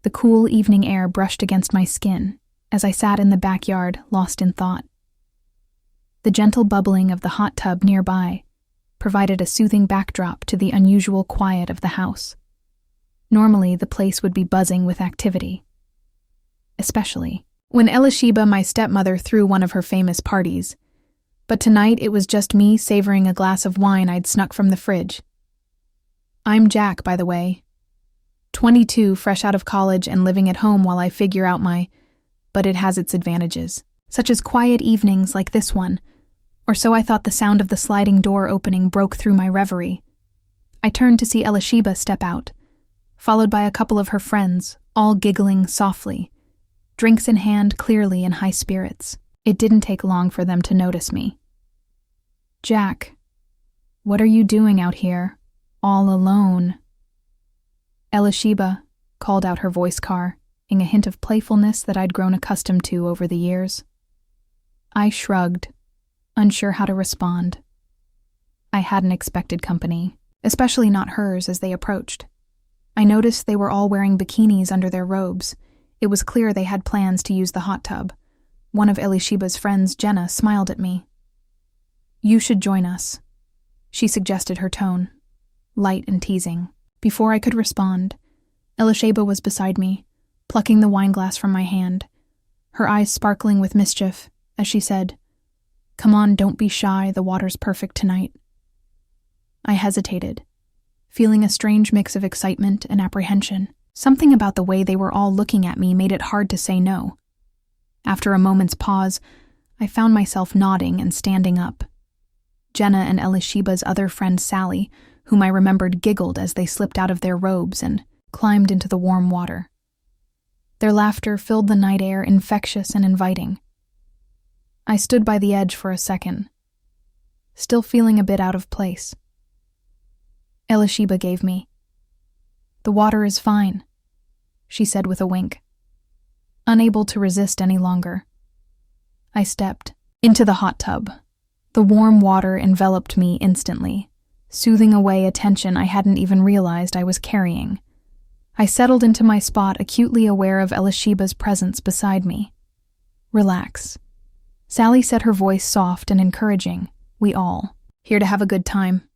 The cool evening air brushed against my skin as I sat in the backyard, lost in thought. The gentle bubbling of the hot tub nearby provided a soothing backdrop to the unusual quiet of the house. Normally, the place would be buzzing with activity. Especially when Elisheba, my stepmother, threw one of her famous parties. But tonight it was just me savoring a glass of wine I'd snuck from the fridge. I'm Jack, by the way. 22, fresh out of college and living at home while I figure out but it has its advantages, such as quiet evenings like this one, or so I thought. The sound of the sliding door opening broke through my reverie. I turned to see Elisheba step out, followed by a couple of her friends, all giggling softly, drinks in hand, clearly in high spirits. It didn't take long for them to notice me. Jack, what are you doing out here, all alone? Elisheba, called out her voice car, in a hint of playfulness that I'd grown accustomed to over the years. I shrugged, unsure how to respond. I hadn't expected company, especially not hers, as they approached. I noticed they were all wearing bikinis under their robes. It was clear they had plans to use the hot tub. One of Elisheba's friends, Jenna, smiled at me. You should join us, she suggested, her tone light and teasing. Before I could respond, Elisheba was beside me, plucking the wineglass from my hand, her eyes sparkling with mischief, as she said, "Come on, don't be shy, the water's perfect tonight." I hesitated, feeling a strange mix of excitement and apprehension. Something about the way they were all looking at me made it hard to say no. After a moment's pause, I found myself nodding and standing up. Jenna and Elisheba's other friend Sally, whom I remembered, giggled as they slipped out of their robes and climbed into the warm water. Their laughter filled the night air, infectious and inviting. I stood by the edge for a second, still feeling a bit out of place. Elisheba gave me. "The water is fine," she said with a wink. Unable to resist any longer, I stepped into the hot tub. The warm water enveloped me instantly, soothing away a tension I hadn't even realized I was carrying. I settled into my spot, acutely aware of Elisheba's presence beside me. "Relax." Sally said, her voice soft and encouraging. "We all here to have a good time."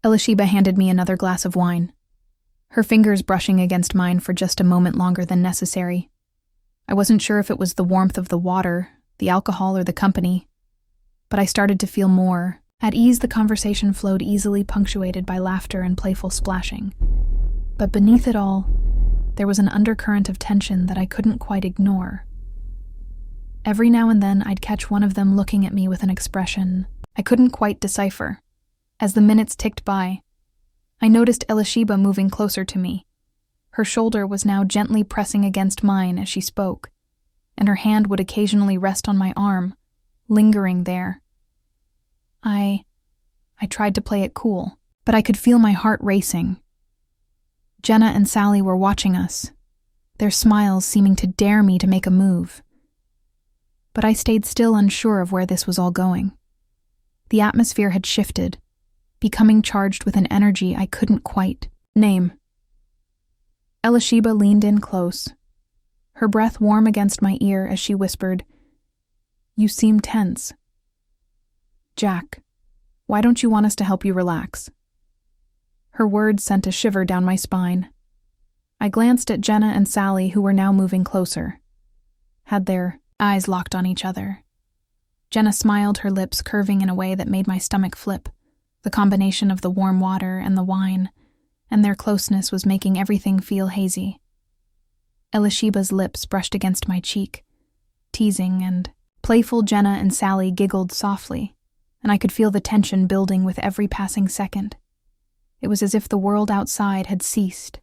Elisheba handed me another glass of wine, her fingers brushing against mine for just a moment longer than necessary. I wasn't sure if it was the warmth of the water, the alcohol, or the company, but I started to feel more at ease. The conversation flowed easily, punctuated by laughter and playful splashing. But beneath it all, there was an undercurrent of tension that I couldn't quite ignore. Every now and then, I'd catch one of them looking at me with an expression I couldn't quite decipher. As the minutes ticked by, I noticed Elisheba moving closer to me. Her shoulder was now gently pressing against mine as she spoke, and her hand would occasionally rest on my arm, lingering there. I tried to play it cool, but I could feel my heart racing. Jenna and Sally were watching us, their smiles seeming to dare me to make a move. But I stayed still, unsure of where this was all going. The atmosphere had shifted, becoming charged with an energy I couldn't quite name. Elisheba leaned in close, her breath warm against my ear as she whispered, "You seem tense." "Jack, why don't you want us to help you relax?" Her words sent a shiver down my spine. I glanced at Jenna and Sally, who were now moving closer, had their eyes locked on each other. Jenna smiled, her lips curving in a way that made my stomach flip. The combination of the warm water and the wine, and their closeness, was making everything feel hazy. Elisheba's lips brushed against my cheek, teasing, and playful Jenna and Sally giggled softly, and I could feel the tension building with every passing second. It was as if the world outside had ceased.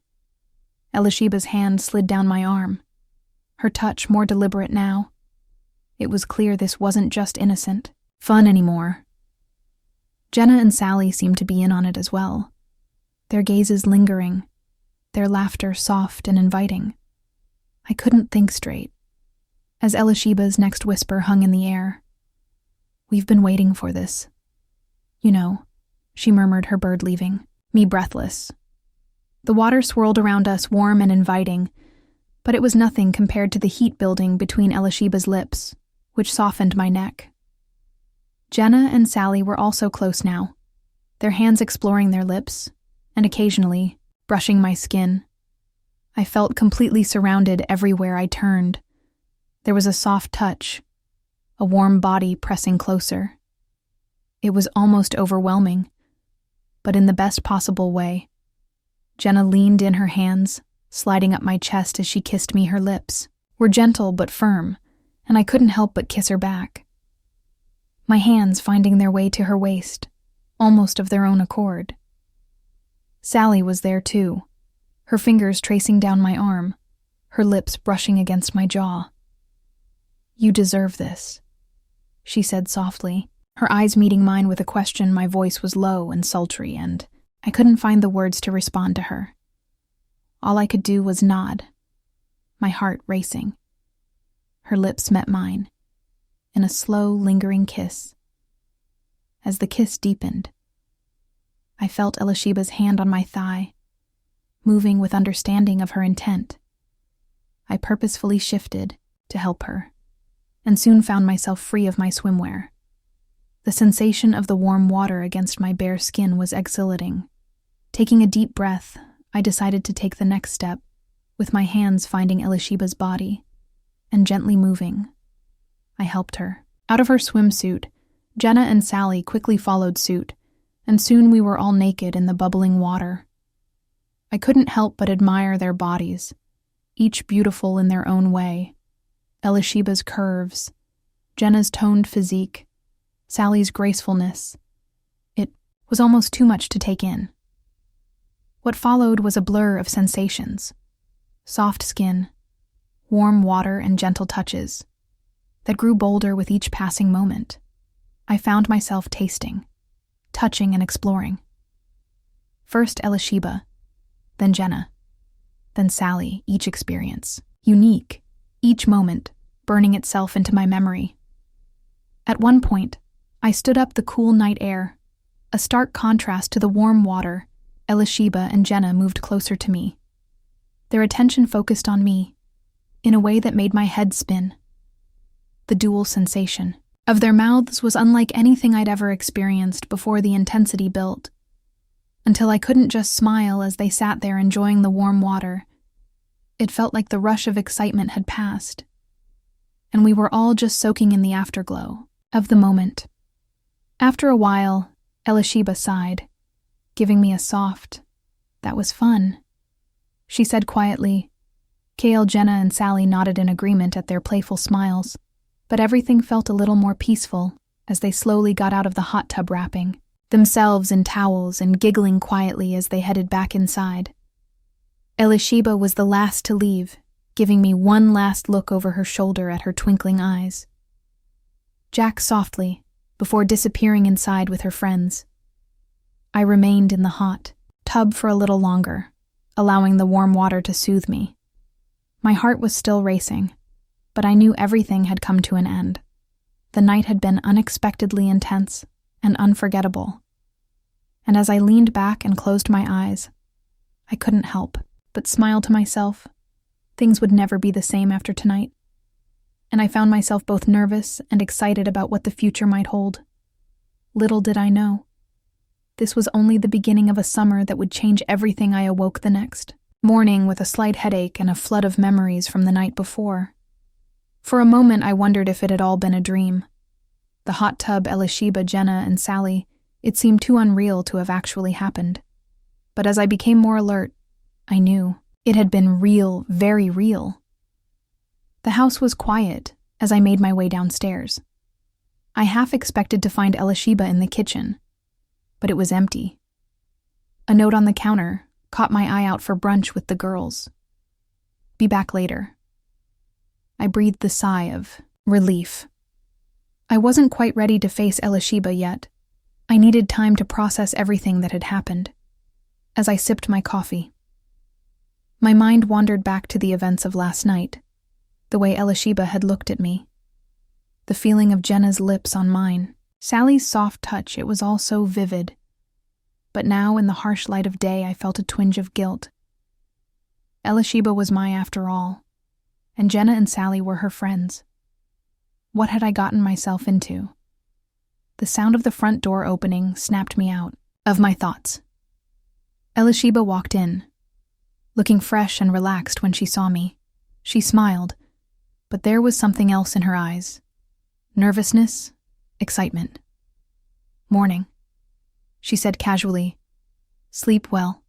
Elisheba's hand slid down my arm, her touch more deliberate now. It was clear this wasn't just innocent fun anymore. Jenna and Sally seemed to be in on it as well, their gazes lingering, their laughter soft and inviting. I couldn't think straight, as Elisheba's next whisper hung in the air. "We've been waiting for this. You know," she murmured, her bird leaving me breathless. The water swirled around us, warm and inviting, but it was nothing compared to the heat building between Elisheba's lips, which softened my neck. Jenna and Sally were also close now, their hands exploring their lips, and occasionally brushing my skin. I felt completely surrounded everywhere I turned. There was a soft touch, a warm body pressing closer. It was almost overwhelming, but in the best possible way. Jenna leaned in her hands, sliding up my chest as she kissed me. Her lips were gentle but firm, and I couldn't help but kiss her back. My hands finding their way to her waist, almost of their own accord. Sally was there too, her fingers tracing down my arm, her lips brushing against my jaw. "You deserve this," she said softly, her eyes meeting mine with a question. My voice was low and sultry, and I couldn't find the words to respond to her. All I could do was nod, my heart racing. Her lips met mine, in a slow, lingering kiss. As the kiss deepened, I felt Elisheba's hand on my thigh, moving with understanding of her intent. I purposefully shifted to help her, and soon found myself free of my swimwear. The sensation of the warm water against my bare skin was exhilarating. Taking a deep breath, I decided to take the next step, with my hands finding Elisheba's body, and gently moving. I helped her. Out of her swimsuit, Jenna and Sally quickly followed suit, and soon we were all naked in the bubbling water. I couldn't help but admire their bodies, each beautiful in their own way. Elisheba's curves, Jenna's toned physique, Sally's gracefulness. It was almost too much to take in. What followed was a blur of sensations. Soft skin, warm water and gentle touches that grew bolder with each passing moment. I found myself tasting, touching and exploring. First Elisheba, then Jenna, then Sally, each experience, unique, each moment burning itself into my memory. At one point, I stood up the cool night air, a stark contrast to the warm water. Elisheba and Jenna moved closer to me. Their attention focused on me, in a way that made my head spin. The dual sensation of their mouths was unlike anything I'd ever experienced before the intensity built, until I couldn't just smile as they sat there enjoying the warm water. It felt like the rush of excitement had passed, and we were all just soaking in the afterglow of the moment. After a while, Elisheba sighed, giving me a soft, "That was fun," she said quietly. Kale, Jenna, and Sally nodded in agreement at their playful smiles, but everything felt a little more peaceful as they slowly got out of the hot tub wrapping, themselves in towels and giggling quietly as they headed back inside. Elisheba was the last to leave, giving me one last look over her shoulder at her twinkling eyes. Jack softly, before disappearing inside with her friends. I remained in the hot tub for a little longer, allowing the warm water to soothe me. My heart was still racing, but I knew everything had come to an end. The night had been unexpectedly intense and unforgettable. And as I leaned back and closed my eyes, I couldn't help but smile to myself. Things would never be the same after tonight, and I found myself both nervous and excited about what the future might hold. Little did I know, this was only the beginning of a summer that would change everything. I awoke the next morning with a slight headache and a flood of memories from the night before. For a moment I wondered if it had all been a dream. The hot tub, Elisheba, Jenna, and Sally, it seemed too unreal to have actually happened. But as I became more alert, I knew it had been real, very real. The house was quiet as I made my way downstairs. I half expected to find Elisheba in the kitchen, but it was empty. A note on the counter caught my eye out for brunch with the girls. Be back later. I breathed the sigh of relief. I wasn't quite ready to face Elisheba yet. I needed time to process everything that had happened. As I sipped my coffee, my mind wandered back to the events of last night, the way Elisheba had looked at me, the feeling of Jenna's lips on mine, Sally's soft touch. It was all so vivid. But now, in the harsh light of day, I felt a twinge of guilt. Elisheba was my after all, and Jenna and Sally were her friends. What had I gotten myself into? The sound of the front door opening snapped me out of my thoughts. Elisheba walked in, looking fresh and relaxed when she saw me. She smiled, but there was something else in her eyes. Nervousness, excitement. "Morning," she said casually. "Sleep well?"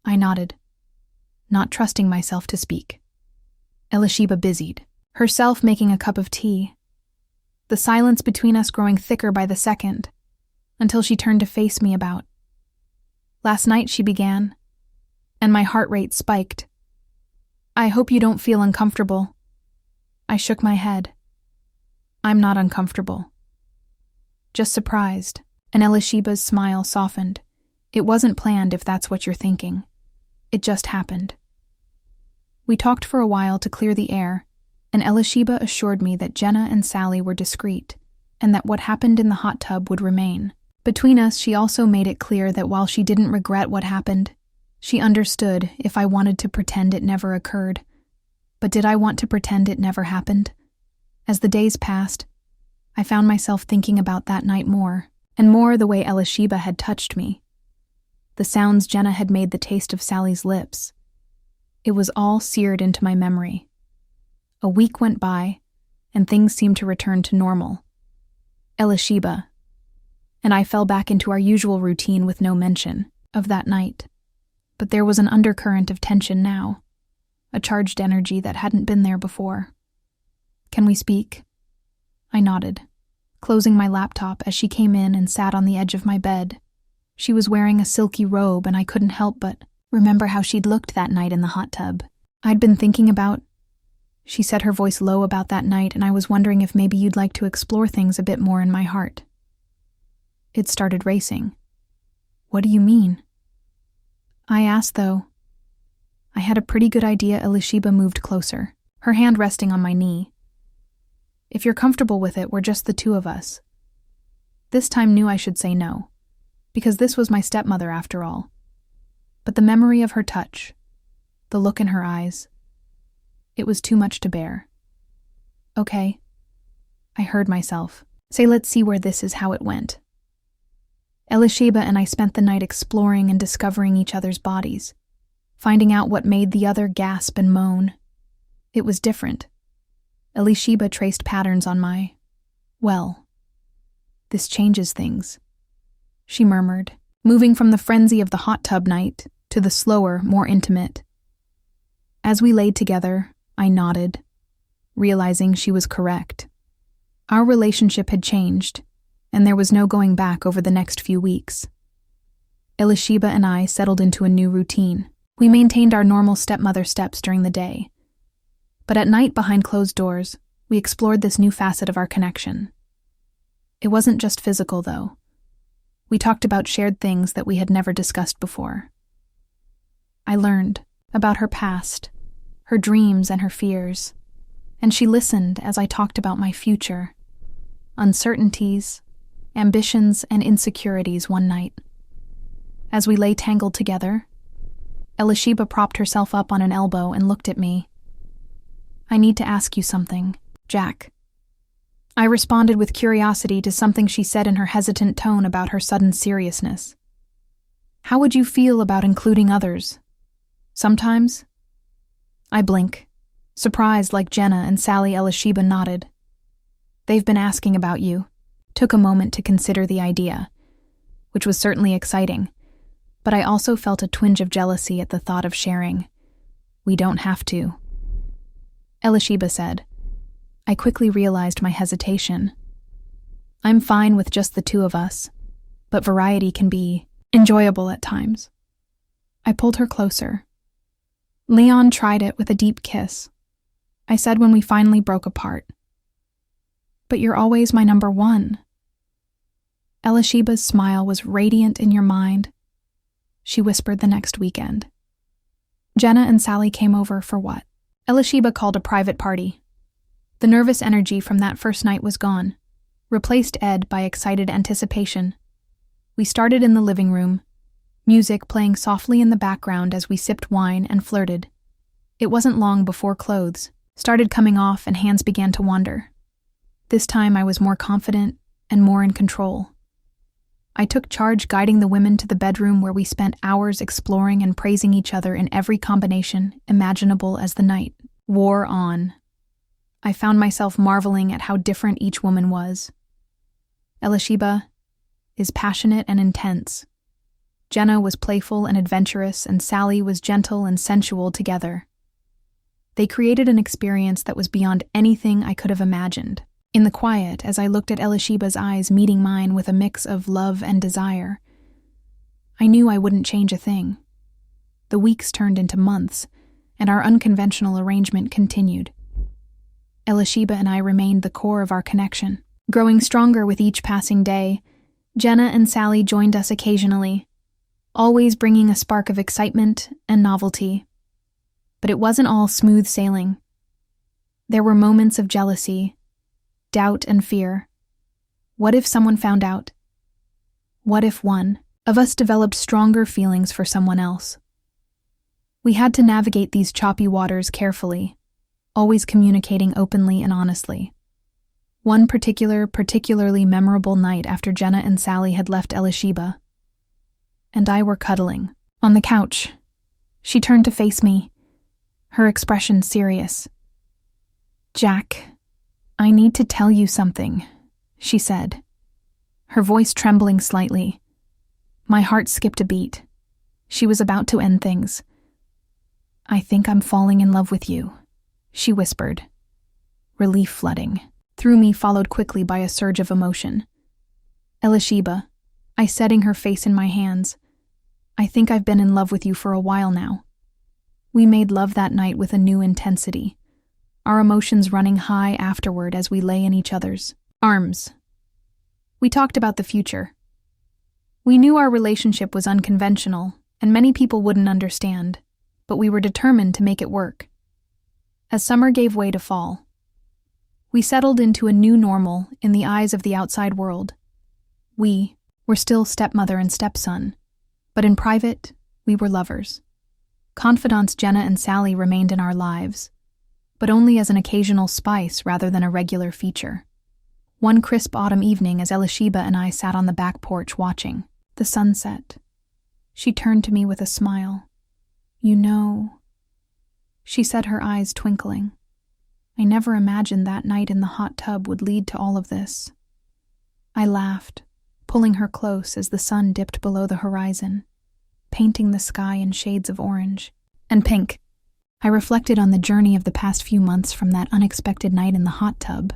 I nodded, not trusting myself to speak. Elisheba busied herself making a cup of tea, the silence between us growing thicker by the second, until she turned to face me about. "Last night," she began, and my heart rate spiked. "I hope you don't feel uncomfortable." I shook my head. "I'm not uncomfortable. Just surprised," and Elisheba's smile softened. "It wasn't planned, if that's what you're thinking. It just happened." We talked for a while to clear the air, and Elisheba assured me that Jenna and Sally were discreet, and that what happened in the hot tub would remain. Between us, she also made it clear that while she didn't regret what happened, she understood if I wanted to pretend it never occurred. But did I want to pretend it never happened? As the days passed, I found myself thinking about that night more, and more the way Elisheba had touched me. The sounds Jenna had made the taste of Sally's lips. It was all seared into my memory. A week went by, and things seemed to return to normal. Elisheba, and I fell back into our usual routine with no mention of that night. But there was an undercurrent of tension now, a charged energy that hadn't been there before. "Can we speak?" I nodded, closing my laptop as she came in and sat on the edge of my bed. She was wearing a silky robe, and I couldn't help but remember how she'd looked that night in the hot tub. "I'd been thinking about," she said, her voice low, "about that night, and I was wondering if maybe you'd like to explore things a bit more in my heart." It started racing. "What do you mean?" I asked, though. I had a pretty good idea. Elisheba moved closer, her hand resting on my knee. "If you're comfortable with it, we're just the two of us." This time knew I should say no, because this was my stepmother after all. But the memory of her touch, the look in her eyes, it was too much to bear. "Okay," I heard myself say, "let's see where this is how it went." Elisheba and I spent the night exploring and discovering each other's bodies, finding out what made the other gasp and moan. It was different. Elisheba traced patterns on my, "Well, this changes things," she murmured, moving from the frenzy of the hot tub night to the slower, more intimate. As we laid together, I nodded, realizing she was correct. Our relationship had changed, and there was no going back over the next few weeks. Elisheba and I settled into a new routine. We maintained our normal stepmother steps during the day. But at night, behind closed doors, we explored this new facet of our connection. It wasn't just physical, though. We talked about shared things that we had never discussed before. I learned about her past, her dreams and her fears, and she listened as I talked about my future, uncertainties, ambitions, and insecurities one night. As we lay tangled together, Elisheba propped herself up on an elbow and looked at me. "I need to ask you something, Jack." I responded with curiosity to something she said in her hesitant tone about her sudden seriousness. "How would you feel about including others? Sometimes?" I blink, surprised like Jenna and Sally. Elisheba nodded. "They've been asking about you." Took a moment to consider the idea, which was certainly exciting, but I also felt a twinge of jealousy at the thought of sharing. "We don't have to," Elisheba said. I quickly realized my hesitation. "I'm fine with just the two of us, but variety can be enjoyable at times." I pulled her closer. "Leon tried it with a deep kiss," I said when we finally broke apart. "But you're always my number one." Elisheba's smile was radiant in your mind. She whispered the next weekend. Jenna and Sally came over for what Elisheba called a private party. The nervous energy from that first night was gone, replaced Ed by excited anticipation. We started in the living room, music playing softly in the background as we sipped wine and flirted. It wasn't long before clothes, started coming off and hands began to wander. This time I was more confident and more in control. I took charge, guiding the women to the bedroom where we spent hours exploring and praising each other in every combination imaginable as the night wore on. I found myself marveling at how different each woman was. Elisheba is passionate and intense. Jenna was playful and adventurous, and Sally was gentle and sensual together. They created an experience that was beyond anything I could have imagined. In the quiet, as I looked at Elisheba's eyes meeting mine with a mix of love and desire, I knew I wouldn't change a thing. The weeks turned into months, and our unconventional arrangement continued. Elisheba and I remained the core of our connection. Growing stronger with each passing day, Jenna and Sally joined us occasionally, always bringing a spark of excitement and novelty. But it wasn't all smooth sailing. There were moments of jealousy, doubt, and fear. What if someone found out? What if one of us developed stronger feelings for someone else? We had to navigate these choppy waters carefully, always communicating openly and honestly. One particularly memorable night after Jenna and Sally had left Elisheba, and I were cuddling on the couch, she turned to face me, her expression serious. "Jack, I need to tell you something," she said, her voice trembling slightly. My heart skipped a beat. She was about to end things. "I think I'm falling in love with you," she whispered. Relief flooding through me, followed quickly by a surge of emotion. "Elisheba," I said, setting her face in my hands, "I think I've been in love with you for a while now." We made love that night with a new intensity, our emotions running high afterward as we lay in each other's arms. We talked about the future. We knew our relationship was unconventional, and many people wouldn't understand, but we were determined to make it work. As summer gave way to fall, we settled into a new normal in the eyes of the outside world. We were still stepmother and stepson, but in private, we were lovers. Confidants Jenna and Sally remained in our lives, but only as an occasional spice rather than a regular feature. One crisp autumn evening, as Elisheba and I sat on the back porch watching the sunset, she turned to me with a smile. "You know," she said, her eyes twinkling, "I never imagined that night in the hot tub would lead to all of this." I laughed, pulling her close as the sun dipped below the horizon, painting the sky in shades of orange and pink. I reflected on the journey of the past few months, from that unexpected night in the hot tub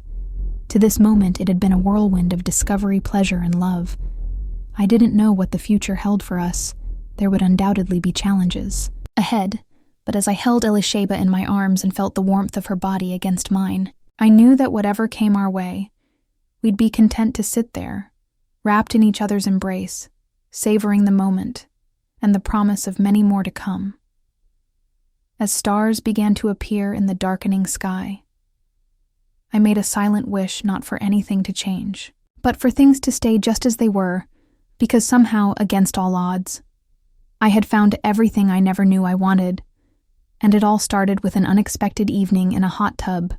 to this moment. It had been a whirlwind of discovery, pleasure, and love. I didn't know what the future held for us. There would undoubtedly be challenges ahead, but as I held Elisheba in my arms and felt the warmth of her body against mine, I knew that whatever came our way, we'd be content to sit there, wrapped in each other's embrace, savoring the moment and the promise of many more to come. As stars began to appear in the darkening sky, I made a silent wish not for anything to change, but for things to stay just as they were, because somehow, against all odds, I had found everything I never knew I wanted, and it all started with an unexpected evening in a hot tub